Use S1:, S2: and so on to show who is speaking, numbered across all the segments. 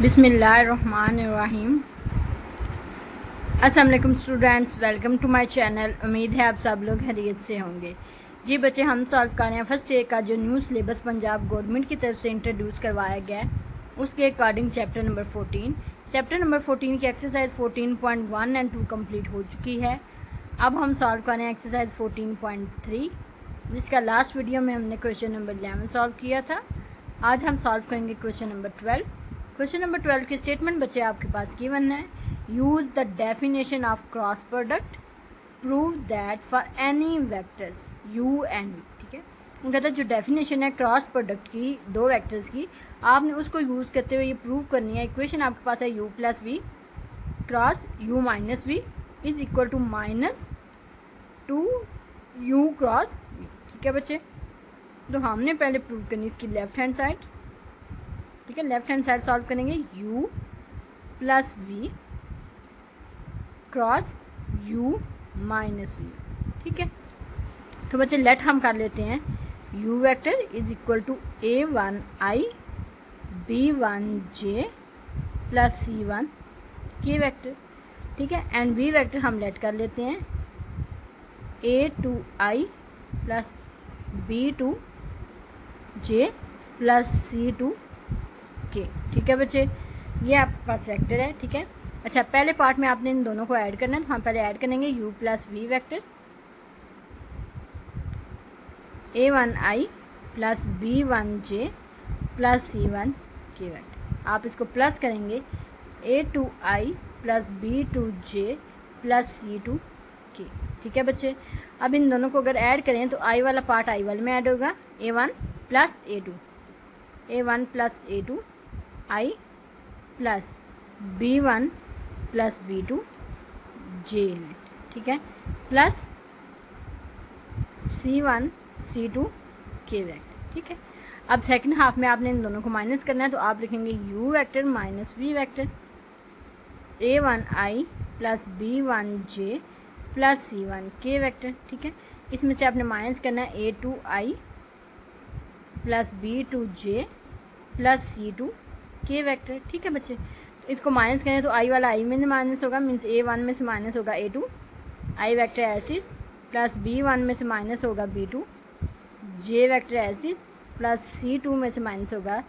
S1: बिस्मिल्लाहिर्रहमानिर्रहीम। अस्सलाम वालेकुम students, welcome to my channel. उम्मीद है आप सब लोग खैरियत से होंगे। जी बच्चे, हम सॉल्व कर रहे हैं फर्स्ट ईयर का जो न्यू सिलेबस पंजाब गवर्नमेंट की तरफ से इंट्रोड्यूस करवाया गया है, उसके अकॉर्डिंग चैप्टर नंबर 14 की एक्सरसाइज 14.1 एंड 2 कंप्लीट हो चुकी है। अब हम सॉल्व कर रहे हैं एक्सरसाइज 14.3, जिसका लास्ट वीडियो में हमने क्वेश्चन नंबर 11 सॉल्व किया था। आज हम सॉल्व करेंगे क्वेश्चन नंबर 12। क्वेश्चन नंबर 12 की स्टेटमेंट बच्चे आपके पास गिवन है। Use the definition of cross product, prove that for any vectors u and v। ठीक है, वो कहता है जो डेफिनेशन है क्रॉस प्रोडक्ट की दो वेक्टर्स की, आपने उसको यूज़ करते हुए ये प्रूव करनी है। इक्वेशन आपके पास है u plus v cross u minus v is equal to minus 2u cross v। ठीक है बच्चे, तो हमने पहले प्रूव करनी इसकी लेफ्ट हैंड साइड। ठीक है, लेफ्ट हैंड साइड सॉल्व करेंगे u plus v cross u minus v. ठीक है, तो बच्चे लेट हम कर लेते हैं u vector is equal to a1i b1j plus c1k vector. ठीक है, एंड v वेक्टर हम लेट कर लेते हैं a2i plus b2j plus c2k। ठीक है बच्चे, ये आपके पास वेक्टर है। ठीक है, अच्छा पहले पार्ट में आपने इन दोनों को ऐड करना है, तो हम पहले ऐड करेंगे u plus v vector a1i plus b1j plus c1k vector. आप इसको प्लस करेंगे a2i plus b2j plus c2k। ठीक है बच्चे, अब इन दोनों को अगर ऐड करें तो i वाला पार्ट i वाले में ऐड होगा, a1 plus a2 i plus b1 plus b2 j। ठीक है, plus c1 c2 k vector. ठीक है, अब सेकंड हाफ में आपने इन दोनों को माइनस करना है, तो आप लिखेंगे u vector minus v vector a1i plus b1j plus c1k vector. ठीक है, इसमें से आपने माइनस करना है a2i plus b2j plus c2k vector. ठीक है बच्चे, तो इसको माइनस करें तो i वाला i में माइनस होगा, मीन्स a1 में से माइनस होगा a2 i vector as is, plus b1 में से माइनस होगा b2 j vector as is, plus c2 में से माइनस होगा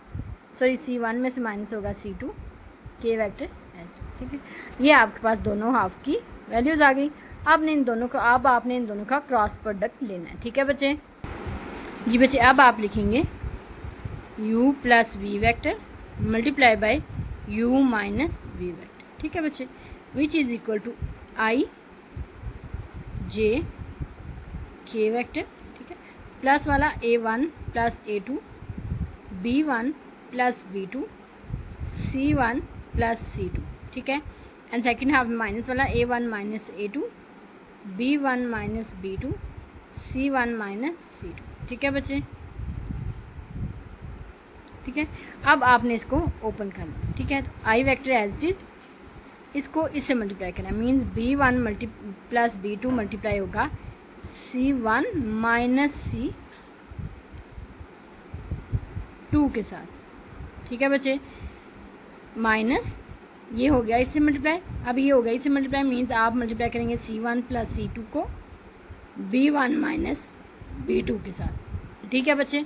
S1: c1 में से माइनस होगा c2 k vector as is. ठीक है, ये आपके पास दोनों हाफ की वैल्यूज़ आ गई। आपने इन दोनों का क्रॉस प्रोडक्ट लेना है। ठीक है बच्चे, जी बच्चे, अब आप लिखेंगे u plus v vector multiply by u minus v vector. ठीक है बच्चे, which is equal to i j k vector. ठीक है, प्लस वाला a1 plus a2 b1 plus b2 c1 plus c2। ठीक है, एंड सेकेंड हाफ में minus वाला a1 minus a2 b1 minus b2 c1 minus c2। ठीक है बच्चे, ठीक है, अब आपने इसको ओपन करना। ठीक है, तो आई वेक्टर एज इट इज, इसको इससे मल्टीप्लाई करना है, means b1 plus b2 multiply होगा c1 माइनस c2 के साथ। ठीक है बच्चे, माइनस ये हो गया इससे मल्टीप्लाई, अब ये हो गया इससे मल्टीप्लाई, मीन्स आप मल्टीप्लाई करेंगे c1 प्लस c2 को b1 माइनस b2 के साथ। ठीक है बच्चे,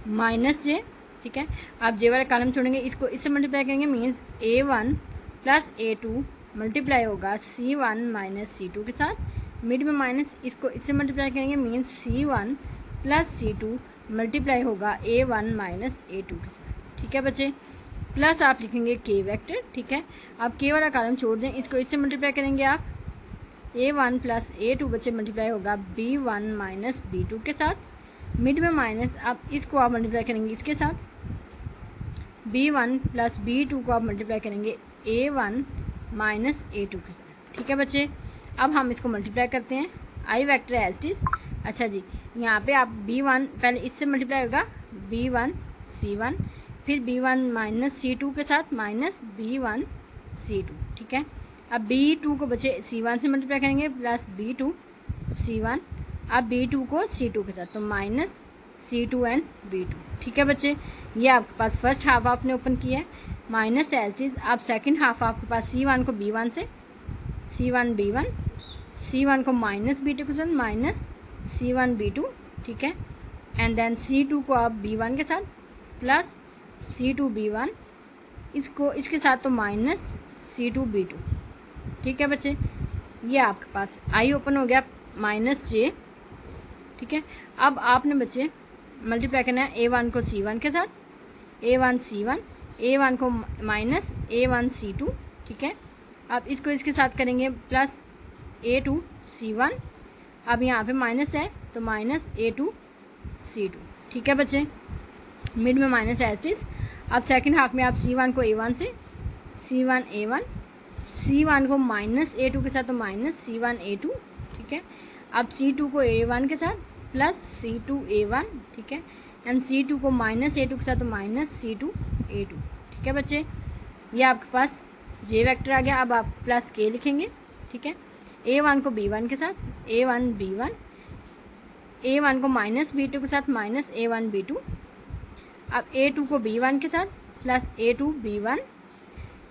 S1: माइनस j। ठीक है, आप जे वाला कॉलम छोड़ेंगे, इसको इससे मल्टीप्लाई करेंगे, means a1 plus a2 multiply होगा c1 माइनस c2 के साथ, मिड में माइनस, इसको इससे मल्टीप्लाई करेंगे, means c1 plus c2 multiply होगा a1 माइनस a2 के साथ। ठीक है बच्चे, प्लस आप लिखेंगे k वेक्टर। ठीक है, आप k वाला कॉलम छोड़ दें, इसको इससे मल्टीप्लाई करेंगे आप a1 प्लस a2 बच्चे मल्टीप्लाई होगा b1 माइनस b2 के साथ, मिड में माइनस, आप इसको आप मल्टीप्लाई करेंगे इसके साथ b1 प्लस b2 को आप मल्टीप्लाई करेंगे a1 माइनस a2 के साथ। ठीक है बच्चे, अब हम इसको मल्टीप्लाई करते हैं i vector as it is. अच्छा जी, यहाँ पे आप b1 पहले इससे मल्टीप्लाई होगा b1 c1, फिर b1 माइनस c2 के साथ माइनस b1 c2। ठीक है, अब b2 को बच्चे c1 से मल्टीप्लाई करेंगे प्लस b2 c1, अब b2 को c2 के साथ, तो माइनस C2 एंड B2। ठीक है बच्चे, ये आपके पास फर्स्ट हाफ आपने ओपन किया है। माइनस एज इज, अब सेकेंड हाफ आपके पास C1 को B1 से, C1 B1, C1 को माइनस B2 के साथ माइनस C1 B2, ठीक है, एंड देन C2 को आप B1 के साथ प्लस C2 B1, इसको इसके साथ तो माइनस C2 B2, ठीक है बच्चे। ये आपके पास आई ओपन हो गया माइनस J, ठीक है। अब आपने बच्चे मल्टीप्लाई करना है A1 को C1 के साथ, A1 C1, A1 को माइनस A1 C2, ठीक है। अब इसको इसके साथ करेंगे प्लस A2 C1, अब यहाँ पे माइनस है तो माइनस A2 C2, ठीक है बच्चे। मिड में माइनस है एस्टिस। अब सेकंड हाफ में आप C1 को A1 से, C1 A1, C1 को माइनस A2 के साथ तो माइनस C1 A2, ठीक है। अब C2 को A1 के साथ प्लस C2 A1, ठीक है, एंड C2 को माइनस A2 के साथ तो माइनस C2 A2, ठीक है बच्चे। ये आपके पास J वेक्टर आ गया। अब आप प्लस K लिखेंगे, ठीक है। A1 को B1 के साथ, A1 B1, A1 को माइनस B2 के साथ माइनस A1 B2, अब A2 को B1 के साथ plus A2 B1,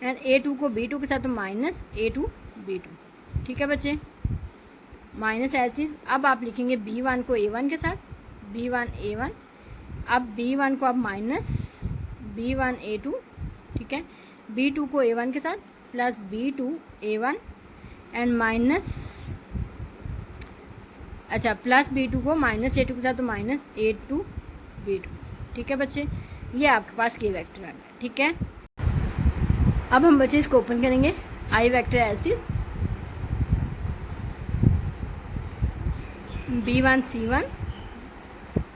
S1: and A2 को B2 के साथ तो माइनस A2 B2, ठीक है बच्चे। माइनस एज चीज़। अब आप लिखेंगे B1 को A1 के साथ, B1 A1, अब B1 को आप माइनस B1 A2, ठीक है, B2 को A1 के साथ plus B2 A1, and minus, अच्छा, प्लस B2 को माइनस A2 के साथ तो माइनस A2 B2, ठीक है बच्चे। ये आपके पास K वेक्टर आ गया, ठीक है। अब हम बच्चे इसको ओपन करेंगे, I vector as is B1 C1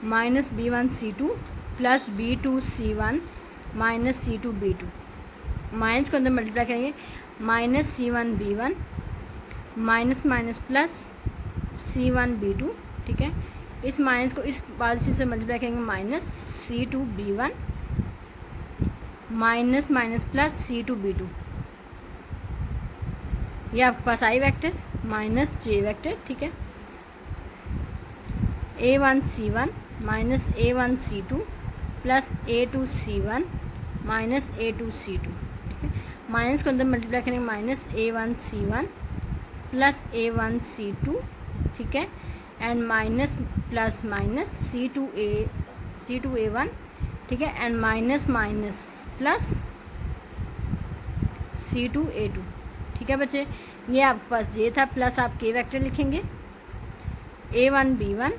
S1: minus B1 C2 plus B2 C1 minus C2 B2, minus को अंदर मल्टीप्लाई करेंगे, minus C1 B1 minus minus plus C1 B2, ठीक है। इस माइनस को इस पॉजिटिव से मल्टीप्लाई करेंगे, minus C2 B1 minus minus plus C2 B2। ये आपके पास I vector minus J vector, ठीक है। A1 C1 minus A1 C2 plus A2 C1 minus A2 C2, ठीक है। माइनस को अंदर मल्टीप्लाई करेंगे, minus A1 C1 plus A1 C2, ठीक है, and minus plus minus C2 A1, ठीक है, and minus minus plus C2 A2, ठीक है बच्चे। ये आपके पास J था, प्लस आप K वेक्टर लिखेंगे, A1 B1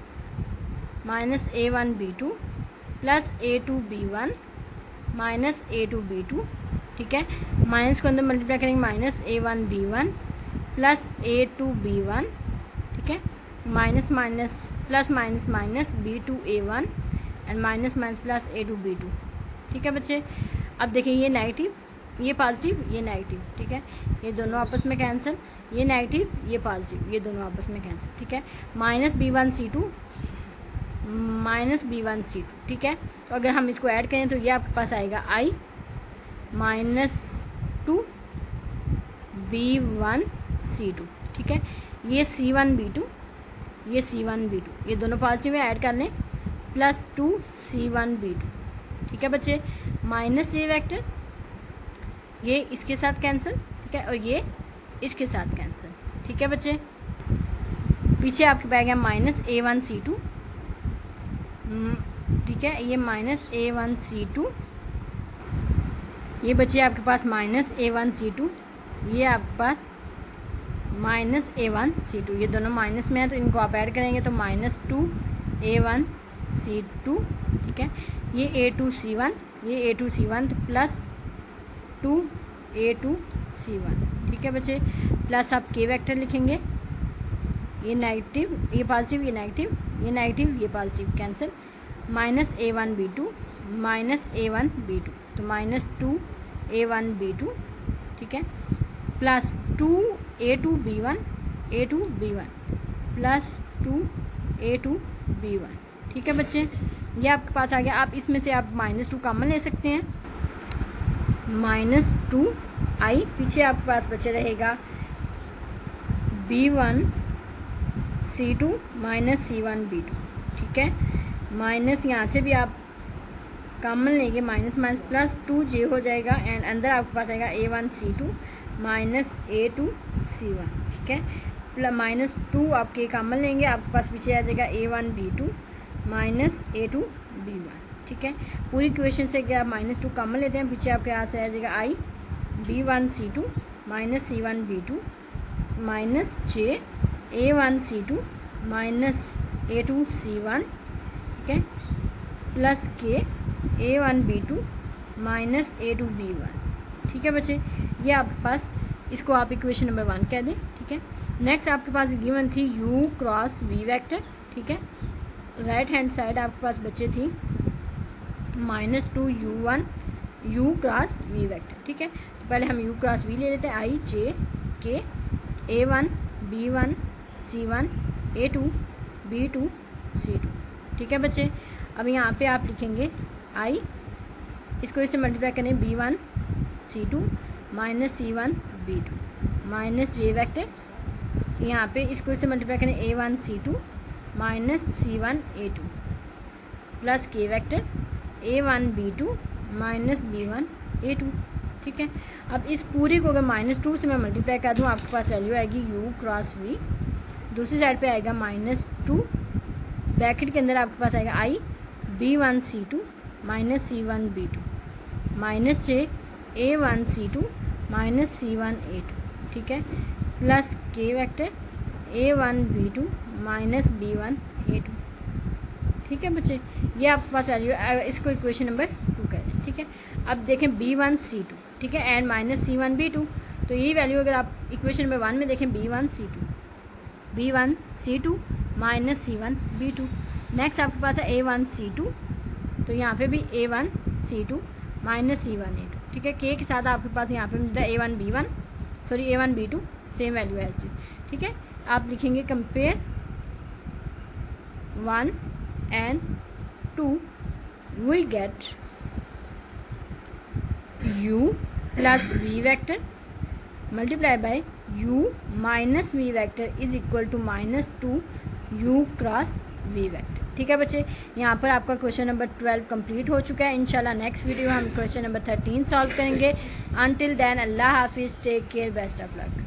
S1: minus A1 B2 plus A2 B1 minus A2 B2, ठीक है। माइनस को अंदर मल्टीप्लाई करेंगे, minus A1 B1 plus A2 B1, ठीक है, minus minus plus minus minus B2 A1 and minus minus plus A2 B2, ठीक है बच्चे। अब देखिए ये नेगेटिव, ये पॉजिटिव, ये नेगेटिव, ठीक है, ये दोनों आपस में कैंसिल, ये नेगेटिव, ये पॉजिटिव, ये दोनों आपस में कैंसिल, ठीक है। Minus B1 C2 minus B1 C2, ठीक है। तो अगर हम इसको ऐड करें तो ये आपके पास आएगा I माइनस 2 B1 C2, ठीक है। ये C1 B2, ये C1 B2, ये दोनों पॉजिटिव है, ऐड कर लें, प्लस 2 C1 B2, ठीक है बच्चे। माइनस ये वेक्टर, ये इसके साथ कैंसिल, ठीक है, और ये इसके साथ कैंसिल, ठीक है बच्चे। पीछे आपके पास गया माइनस A1 C2, ठीक है, ये माइनस A1 C2, ये बच्चे आपके पास माइनस A1 C2, ये आपके पास माइनस A1 C2, ये दोनों माइनस में है तो इनको आप ऐड करेंगे तो माइनस 2 A1 C2, ठीक है। ये A2 C1, ये A2 C1 तो प्लस 2 A2 C1, ठीक है बच्चे। प्लस आप K वेक्टर लिखेंगे, ये नेगेटिव, ये पॉजिटिव, ये नेगेटिव, ये नेगेटिव, ये positive, cancel, minus A1 B2 minus A1 B2 तो माइनस 2 A1 B2, ठीक है, plus 2 A2 B1 plus 2 A2 B1, ठीक है बच्चे। ये आपके पास आ गया। आप इसमें से आप माइनस 2 कॉमन ले सकते हैं, माइनस 2 I, पीछे आपके पास बचे रहेगा B1 C2 minus C1 B2, ठीक है। माइनस यहाँ से भी आप कॉमन लेंगे माइनस माइनस प्लस 2j हो जाएगा एंड अंदर आपके पास आएगा A1C2 माइनस A2C1, ठीक है। प्लस -2 आपके कॉमन लेंगे, आपके पास पीछे आ जाएगा A1B2 माइनस A2B1, ठीक है। पूरी इक्वेशन से क्या -2 कॉमन लेते हैं, पीछे आपके यहाँ से आ जाएगा I B1C2 minus C1B2 minus J A1C2 minus A2C1, ठीक है, plus K A1B2 minus A2B1, ठीक है बच्चे। ये आपके पास, इसको आप इक्वेशन नंबर 1 कह दें, ठीक है। नेक्स्ट आपके पास गिवन थी U क्रॉस V वेक्टर, ठीक है। राइट हैंड साइड आपके पास बच्चे थी -2U1 U cross V vector, ठीक है। तो पहले हम U क्रॉस V ले लेते हैं, I J K A1 B1 C1 A2 B2 C2, ठीक है बच्चे। अब यहाँ पे आप लिखेंगे I, इसको इससे मल्टीप्लाई करें B1 C2 minus C1 B2 minus J vector, यहाँ पे इसको इससे मल्टीप्लाई करें A1 C2 minus C1 A2 plus K vector A1 B2 minus B1 A2, ठीक है। अब इस पूरी को अगर -2 से मैं मल्टीप्लाई कर दूँ, आपके पास वैल्यू आएगी U क्रॉस V, दूसरी साइड पे आएगा -2, ब्रैकेट के अंदर आपके पास आएगा I B1 C2 minus C1 B2 minus J A1 C2 minus C1 A2, ठीक है, plus K vector A1 B2 minus B1 A2, ठीक है बच्चे। ये आपके पास वैल्यू, इसको इक्वेशन नंबर 2 कहते हैं, ठीक है। अब देखें B1 C2, ठीक है, एंड माइनस C1 B2, तो यही वैल्यू अगर आप इक्वेशन नंबर 1 में देखें B1 C2 minus C1 B2। Next आपके पास है A1 C2, तो यहाँ पे भी A1 C2 minus C1 A2, ठीक है। K के साथ आपके पास यहाँ पे मिलता है A1 B2 सेम वैल्यू है इस चीज़, ठीक है। आप लिखेंगे compare 1 and 2 we get U plus V vector multiplied by U minus V vector is equal to -2 U cross V vector, ठीक है बच्चे। यहाँ पर आपका क्वेश्चन नंबर 12 कंप्लीट हो चुका है। इंशाल्लाह नेक्स्ट वीडियो हम क्वेश्चन नंबर 13 सॉल्व करेंगे। अनटिल देन अल्लाह हाफिज़, take care, best of luck.